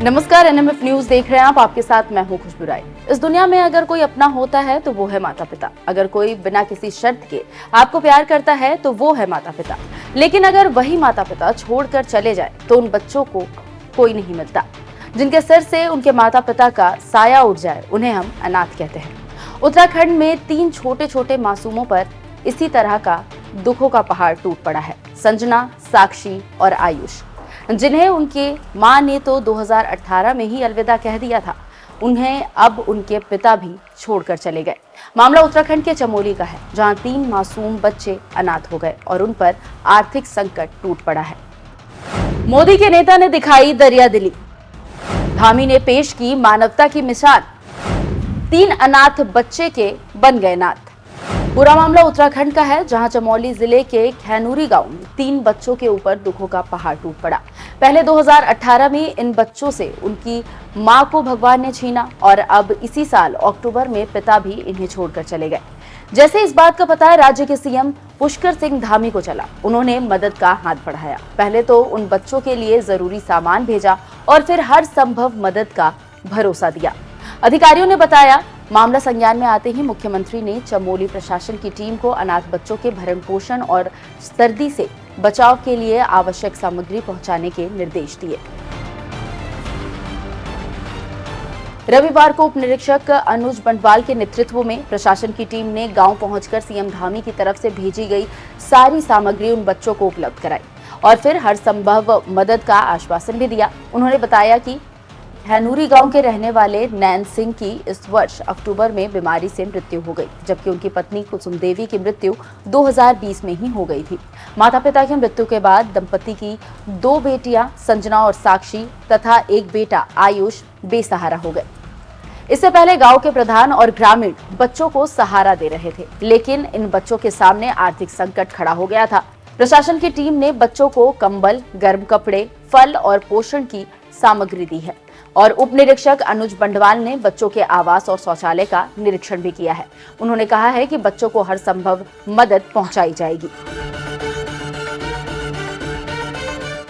नमस्कार, NMF news देख रहे हैं आप। आपके साथ मैं हूं खुशबू राय। इस दुनिया में अगर कोई अपना होता है तो वो है माता पिता। अगर कोई बिना किसी शर्त के आपको प्यार करता है तो वो है माता पिता। लेकिन अगर वही माता पिता छोड़कर चले जाए तो उन बच्चों को कोई नहीं मिलता। जिनके सिर से उनके माता पिता का साया उठ जाए उन्हें हम अनाथ कहते हैं। उत्तराखंड में 3 छोटे छोटे मासूमों पर इसी तरह का दुखों का पहाड़ टूट पड़ा है। संजना, साक्षी और आयुष, जिन्हें उनके मां ने तो 2018 में ही अलविदा कह दिया था, उन्हें अब उनके पिता भी छोड़कर चले गए। मामला उत्तराखंड के चमोली का है, जहां 3 मासूम बच्चे अनाथ हो गए और उन पर आर्थिक संकट टूट पड़ा है। मोदी के नेता ने दिखाई दरियादिली, धामी ने पेश की मानवता की मिसाल। 3 अनाथ बच्चे के बन गए नाथ। पूरा मामला उत्तराखंड का है, जहां चमोली जिले के खैनूरी गांव में 3 बच्चों के ऊपर दुखों का पहाड़ टूट पड़ा। पहले 2018 में इन बच्चों से उनकी मां को भगवान ने छीना और अब इसी साल अक्टूबर में पिता भी इन्हें छोड़कर चले गए। जैसे इस बात का पता राज्य के सीएम पुष्कर सिंह धामी को चला, उन्होंने मदद का हाथ बढ़ाया। पहले तो उन बच्चों के लिए जरूरी सामान भेजा और फिर हर संभव मदद का भरोसा दिया। अधिकारियों ने बताया, मामला संज्ञान में आते ही मुख्यमंत्री ने चमोली प्रशासन की टीम को अनाथ बच्चों के भरण पोषण और सर्दी से बचाव के लिए आवश्यक सामग्री पहुंचाने के निर्देश दिए। रविवार को उप निरीक्षक अनुज बंटवाल के नेतृत्व में प्रशासन की टीम ने गांव पहुंचकर सीएम धामी की तरफ से भेजी गई सारी सामग्री उन बच्चों को उपलब्ध कराई और फिर हर संभव मदद का आश्वासन भी दिया। उन्होंने बताया कि खैनूरी गांव के रहने वाले नैन सिंह की इस वर्ष अक्टूबर में बीमारी से मृत्यु हो गई, जबकि उनकी पत्नी कुसुम देवी की मृत्यु 2020 में ही हो गई थी। माता पिता की मृत्यु के बाद दंपति की 2 बेटियां संजना और साक्षी तथा एक बेटा आयुष बेसहारा हो गए। इससे पहले गांव के प्रधान और ग्रामीण बच्चों को सहारा दे रहे थे, लेकिन इन बच्चों के सामने आर्थिक संकट खड़ा हो गया था। प्रशासन की टीम ने बच्चों को कंबल, गर्म कपड़े, फल और पोषण की सामग्री दी है और उप निरीक्षक अनुज बंटवाल ने बच्चों के आवास और शौचालय का निरीक्षण भी किया है। उन्होंने कहा है कि बच्चों को हर संभव मदद पहुंचाई जाएगी।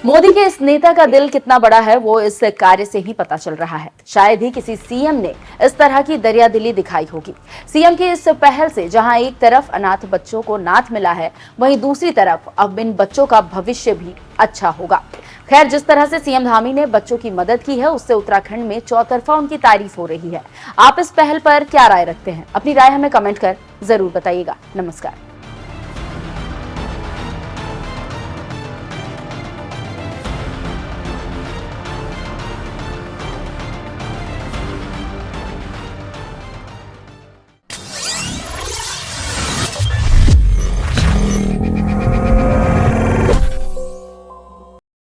मोदी के इस नेता का दिल कितना बड़ा है वो इस कार्य से ही पता चल रहा है। शायद ही किसी सीएम ने इस तरह की दरियादिली दिखाई होगी। सीएम की इस पहल से जहां एक तरफ अनाथ बच्चों को नाथ मिला है, वहीं दूसरी तरफ अब इन बच्चों का भविष्य भी अच्छा होगा। खैर, जिस तरह से सीएम धामी ने बच्चों की मदद की है, उससे उत्तराखंड में चौतरफा उनकी तारीफ हो रही है। आप इस पहल पर क्या राय रखते हैं? अपनी राय हमें कमेंट कर जरूर बताइएगा। नमस्कार।